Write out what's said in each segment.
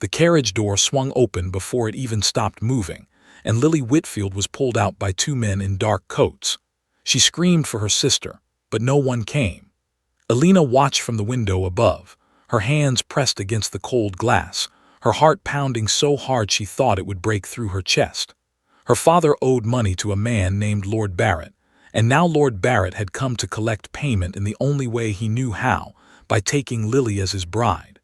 The carriage door swung open before it even stopped moving, and Lily Whitfield was pulled out by two men in dark coats. She screamed for her sister, but no one came. Alina watched from the window above, her hands pressed against the cold glass, her heart pounding so hard she thought it would break through her chest. Her father owed money to a man named Lord Barrett, and now Lord Barrett had come to collect payment in the only way he knew how, by taking Lily as his bride.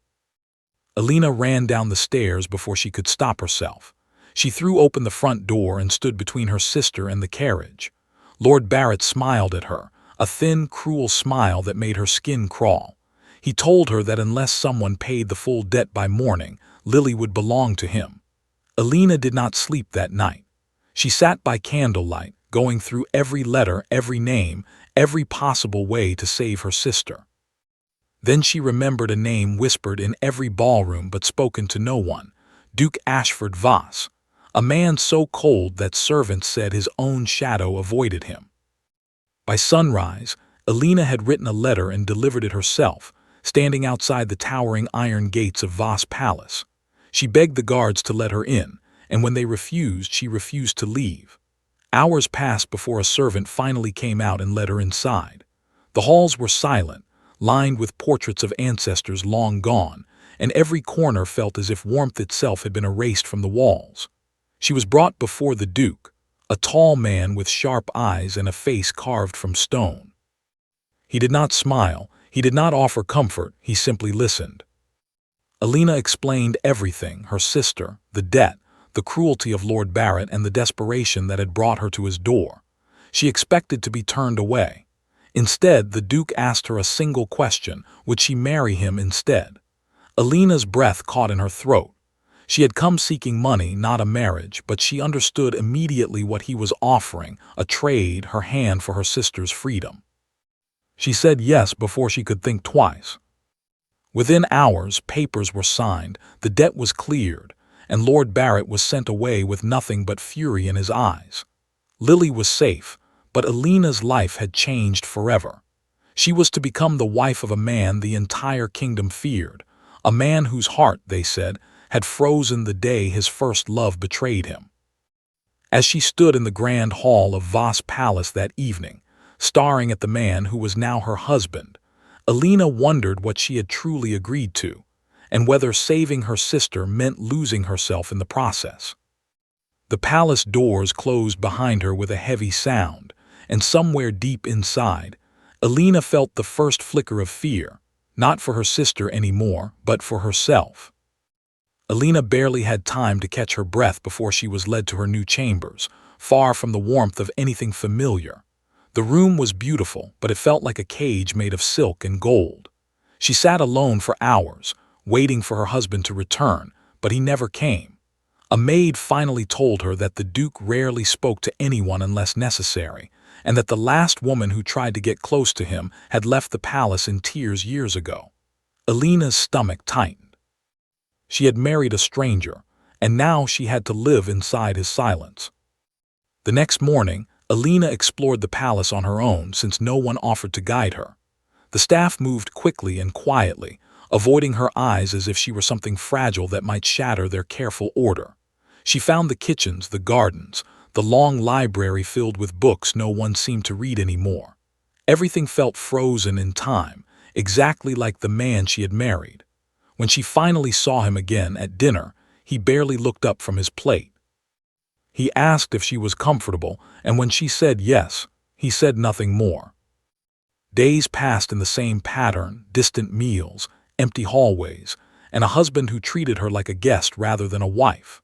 Alina ran down the stairs before she could stop herself. She threw open the front door and stood between her sister and the carriage. Lord Barrett smiled at her, a thin, cruel smile that made her skin crawl. He told her that unless someone paid the full debt by morning, Lily would belong to him. Alina did not sleep that night. She sat by candlelight, going through every letter, every name, every possible way to save her sister. Then she remembered a name whispered in every ballroom but spoken to no one, Duke Ashford Voss, a man so cold that servants said his own shadow avoided him. By sunrise, Alina had written a letter and delivered it herself, standing outside the towering iron gates of Voss Palace. She begged the guards to let her in, and when they refused, she refused to leave. Hours passed before a servant finally came out and led her inside. The halls were silent, lined with portraits of ancestors long gone, and every corner felt as if warmth itself had been erased from the walls. She was brought before the Duke, a tall man with sharp eyes and a face carved from stone. He did not smile, he did not offer comfort, he simply listened. Alina explained everything, her sister, the debt, the cruelty of Lord Barrett, and the desperation that had brought her to his door. She expected to be turned away. Instead, the Duke asked her a single question: would she marry him instead? Alina's breath caught in her throat. She had come seeking money, not a marriage, but she understood immediately what he was offering, a trade, her hand for her sister's freedom. She said yes before she could think twice. Within hours, papers were signed, the debt was cleared, and Lord Barrett was sent away with nothing but fury in his eyes. Lily was safe, but Alina's life had changed forever. She was to become the wife of a man the entire kingdom feared, a man whose heart, they said, had frozen the day his first love betrayed him. As she stood in the grand hall of Voss Palace that evening, staring at the man who was now her husband, Alina wondered what she had truly agreed to, and whether saving her sister meant losing herself in the process. The palace doors closed behind her with a heavy sound, and somewhere deep inside, Alina felt the first flicker of fear, not for her sister anymore, but for herself. Alina barely had time to catch her breath before she was led to her new chambers, far from the warmth of anything familiar. The room was beautiful, but it felt like a cage made of silk and gold. She sat alone for hours, waiting for her husband to return, but he never came. A maid finally told her that the Duke rarely spoke to anyone unless necessary, and that the last woman who tried to get close to him had left the palace in tears years ago. Alina's stomach tightened. She had married a stranger, and now she had to live inside his silence. The next morning, Alina explored the palace on her own since no one offered to guide her. The staff moved quickly and quietly, avoiding her eyes as if she were something fragile that might shatter their careful order. She found the kitchens, the gardens, the long library filled with books no one seemed to read anymore. Everything felt frozen in time, exactly like the man she had married. When she finally saw him again at dinner, he barely looked up from his plate. He asked if she was comfortable, and when she said yes, he said nothing more. Days passed in the same pattern, distant meals, empty hallways, and a husband who treated her like a guest rather than a wife.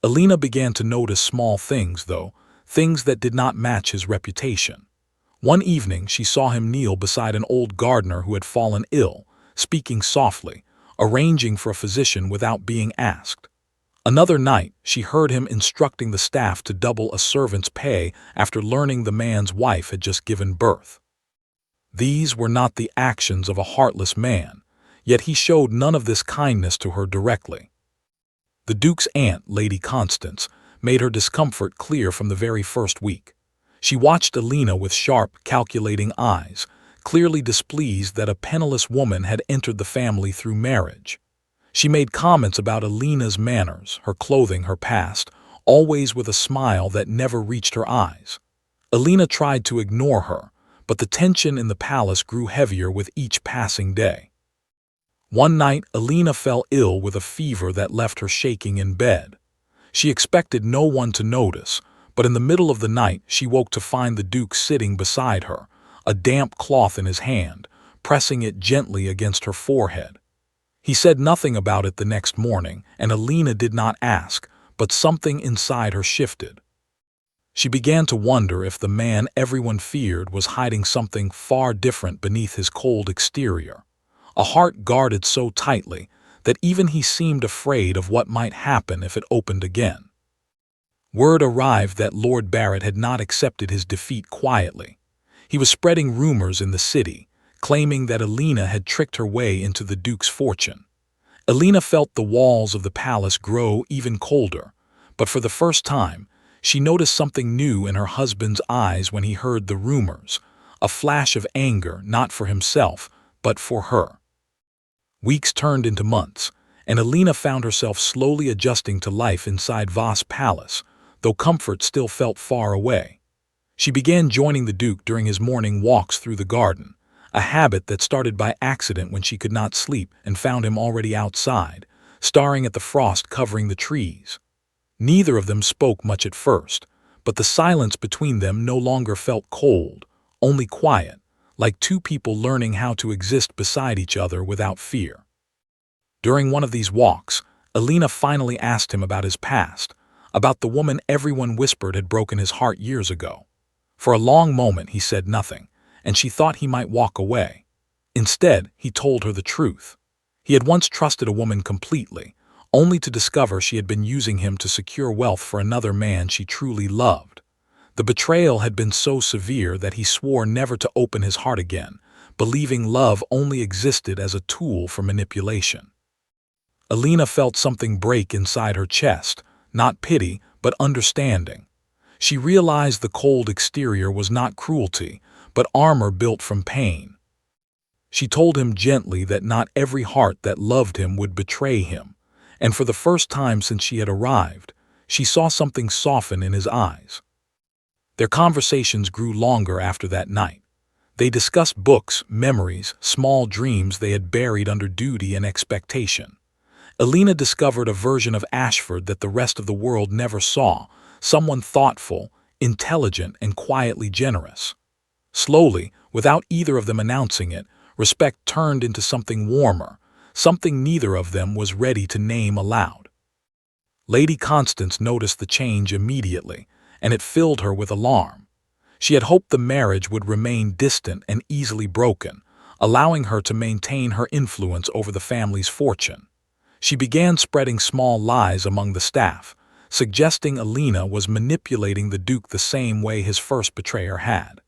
Alina began to notice small things, though, things that did not match his reputation. One evening, she saw him kneel beside an old gardener who had fallen ill, speaking softly, arranging for a physician without being asked. Another night, she heard him instructing the staff to double a servant's pay after learning the man's wife had just given birth. These were not the actions of a heartless man, yet he showed none of this kindness to her directly. The Duke's aunt, Lady Constance, made her discomfort clear from the very first week. She watched Alina with sharp, calculating eyes, clearly displeased that a penniless woman had entered the family through marriage. She made comments about Alina's manners, her clothing, her past, always with a smile that never reached her eyes. Alina tried to ignore her, but the tension in the palace grew heavier with each passing day. One night, Alina fell ill with a fever that left her shaking in bed. She expected no one to notice, but in the middle of the night she woke to find the Duke sitting beside her, a damp cloth in his hand, pressing it gently against her forehead. He said nothing about it the next morning, and Alina did not ask, but something inside her shifted. She began to wonder if the man everyone feared was hiding something far different beneath his cold exterior, a heart guarded so tightly that even he seemed afraid of what might happen if it opened again. Word arrived that Lord Barrett had not accepted his defeat quietly. He was spreading rumors in the city, claiming that Alina had tricked her way into the Duke's fortune. Alina felt the walls of the palace grow even colder, but for the first time, she noticed something new in her husband's eyes when he heard the rumors, a flash of anger not for himself, but for her. Weeks turned into months, and Alina found herself slowly adjusting to life inside Voss Palace, though comfort still felt far away. She began joining the Duke during his morning walks through the garden, a habit that started by accident when she could not sleep and found him already outside, staring at the frost covering the trees. Neither of them spoke much at first, but the silence between them no longer felt cold, only quiet, like two people learning how to exist beside each other without fear. During one of these walks, Alina finally asked him about his past, about the woman everyone whispered had broken his heart years ago. For a long moment he said nothing, and she thought he might walk away. Instead, he told her the truth. He had once trusted a woman completely, only to discover she had been using him to secure wealth for another man she truly loved. The betrayal had been so severe that he swore never to open his heart again, believing love only existed as a tool for manipulation. Alina felt something break inside her chest, not pity, but understanding. She realized the cold exterior was not cruelty, but armor built from pain. She told him gently that not every heart that loved him would betray him, and for the first time since she had arrived, she saw something soften in his eyes. Their conversations grew longer after that night. They discussed books, memories, small dreams they had buried under duty and expectation. Alina discovered a version of Ashford that the rest of the world never saw, someone thoughtful, intelligent, and quietly generous. Slowly, without either of them announcing it, respect turned into something warmer, something neither of them was ready to name aloud. Lady Constance noticed the change immediately, and it filled her with alarm. She had hoped the marriage would remain distant and easily broken, allowing her to maintain her influence over the family's fortune. She began spreading small lies among the staff, suggesting Alina was manipulating the Duke the same way his first betrayer had.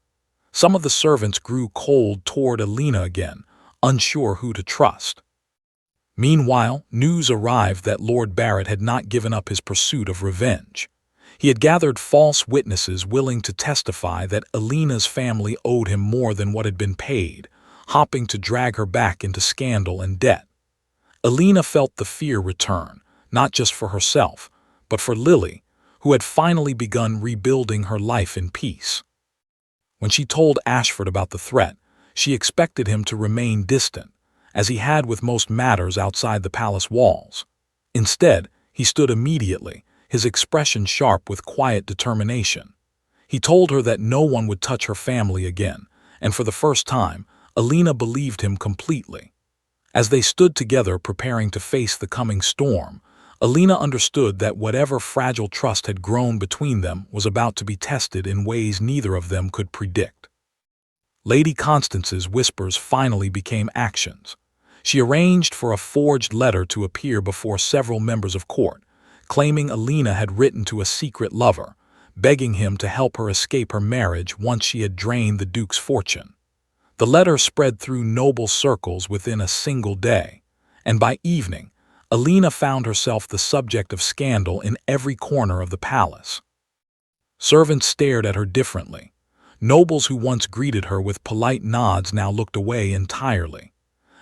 Some of the servants grew cold toward Alina again, unsure who to trust. Meanwhile, news arrived that Lord Barrett had not given up his pursuit of revenge. He had gathered false witnesses willing to testify that Alina's family owed him more than what had been paid, hoping to drag her back into scandal and debt. Alina felt the fear return, not just for herself, but for Lily, who had finally begun rebuilding her life in peace. When she told Ashford about the threat, she expected him to remain distant, as he had with most matters outside the palace walls. Instead, he stood immediately, his expression sharp with quiet determination. He told her that no one would touch her family again, and for the first time, Alina believed him completely. As they stood together preparing to face the coming storm, Alina understood that whatever fragile trust had grown between them was about to be tested in ways neither of them could predict. Lady Constance's whispers finally became actions. She arranged for a forged letter to appear before several members of court, claiming Alina had written to a secret lover, begging him to help her escape her marriage once she had drained the Duke's fortune. The letter spread through noble circles within a single day, and by evening, Alina found herself the subject of scandal in every corner of the palace. Servants stared at her differently. Nobles who once greeted her with polite nods now looked away entirely.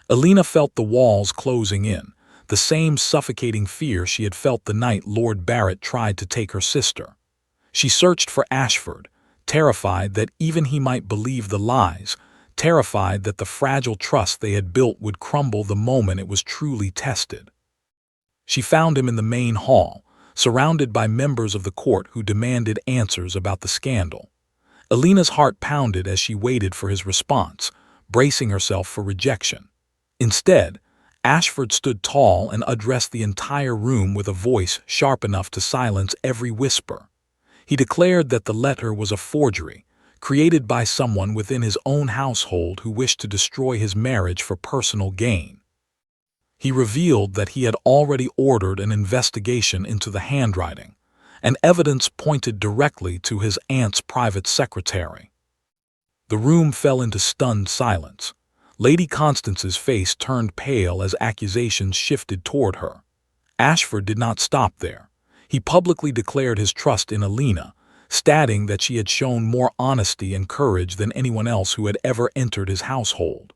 Alina felt the walls closing in, the same suffocating fear she had felt the night Lord Barrett tried to take her sister. She searched for Ashford, terrified that even he might believe the lies, terrified that the fragile trust they had built would crumble the moment it was truly tested. She found him in the main hall, surrounded by members of the court who demanded answers about the scandal. Alina's heart pounded as she waited for his response, bracing herself for rejection. Instead, Ashford stood tall and addressed the entire room with a voice sharp enough to silence every whisper. He declared that the letter was a forgery, created by someone within his own household who wished to destroy his marriage for personal gain. He revealed that he had already ordered an investigation into the handwriting, and evidence pointed directly to his aunt's private secretary. The room fell into stunned silence. Lady Constance's face turned pale as accusations shifted toward her. Ashford did not stop there. He publicly declared his trust in Alina, stating that she had shown more honesty and courage than anyone else who had ever entered his household.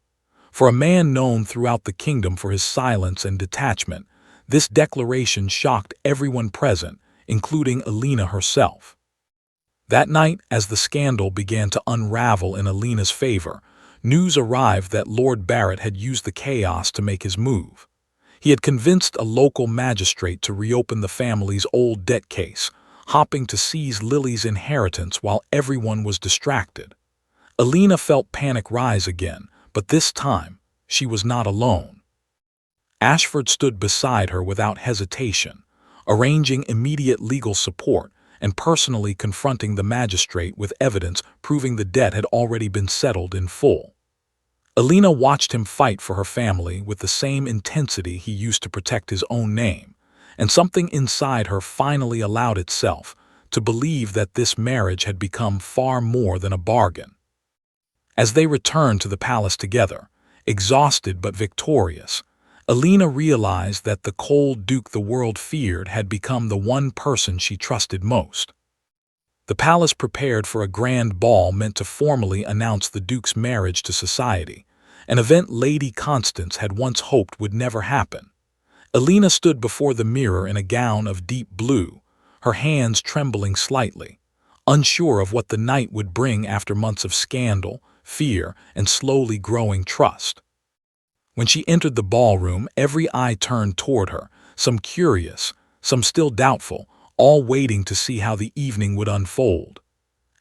For a man known throughout the kingdom for his silence and detachment, this declaration shocked everyone present, including Alina herself. That night, as the scandal began to unravel in Alina's favor, news arrived that Lord Barrett had used the chaos to make his move. He had convinced a local magistrate to reopen the family's old debt case, hoping to seize Lily's inheritance while everyone was distracted. Alina felt panic rise again, but this time, she was not alone. Ashford stood beside her without hesitation, arranging immediate legal support and personally confronting the magistrate with evidence proving the debt had already been settled in full. Alina watched him fight for her family with the same intensity he used to protect his own name, and something inside her finally allowed itself to believe that this marriage had become far more than a bargain. As they returned to the palace together, exhausted but victorious, Alina realized that the cold duke the world feared had become the one person she trusted most. The palace prepared for a grand ball meant to formally announce the duke's marriage to society, an event Lady Constance had once hoped would never happen. Alina stood before the mirror in a gown of deep blue, her hands trembling slightly, unsure of what the night would bring after months of scandal, fear, and slowly growing trust. When she entered the ballroom, every eye turned toward her, some curious, some still doubtful, all waiting to see how the evening would unfold.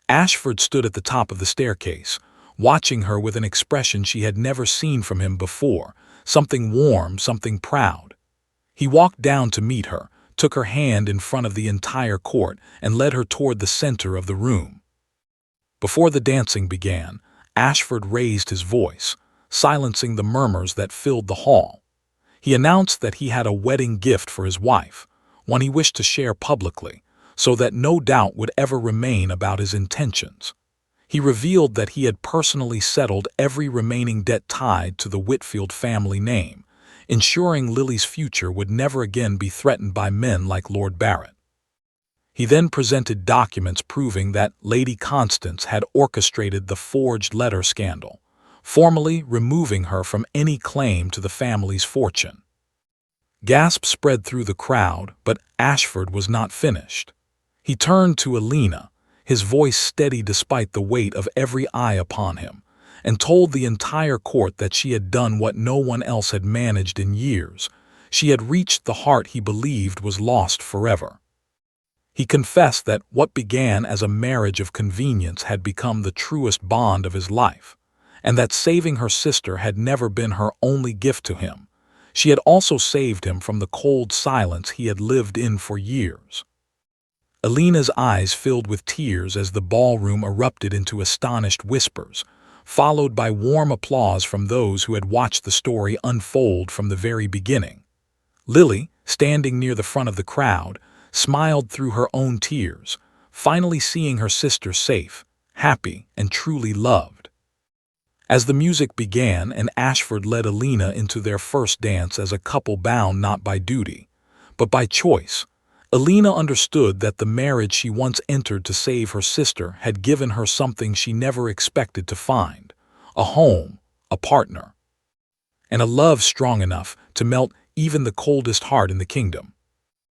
Ashford stood at the top of the staircase, watching her with an expression she had never seen from him before, something warm, something proud. He walked down to meet her, took her hand in front of the entire court, and led her toward the center of the room. Before the dancing began, Ashford raised his voice, silencing the murmurs that filled the hall. He announced that he had a wedding gift for his wife, one he wished to share publicly, so that no doubt would ever remain about his intentions. He revealed that he had personally settled every remaining debt tied to the Whitfield family name, ensuring Lily's future would never again be threatened by men like Lord Barrett. He then presented documents proving that Lady Constance had orchestrated the forged letter scandal, formally removing her from any claim to the family's fortune. Gasps spread through the crowd, but Ashford was not finished. He turned to Alina, his voice steady despite the weight of every eye upon him, and told the entire court that she had done what no one else had managed in years. She had reached the heart he believed was lost forever. He confessed that what began as a marriage of convenience had become the truest bond of his life, and that saving her sister had never been her only gift to him. She had also saved him from the cold silence he had lived in for years. Alina's eyes filled with tears as the ballroom erupted into astonished whispers, followed by warm applause from those who had watched the story unfold from the very beginning. Lily, standing near the front of the crowd, smiled through her own tears, finally seeing her sister safe, happy, and truly loved. As the music began and Ashford led Alina into their first dance as a couple bound not by duty, but by choice, Alina understood that the marriage she once entered to save her sister had given her something she never expected to find: a home, a partner, and a love strong enough to melt even the coldest heart in the kingdom.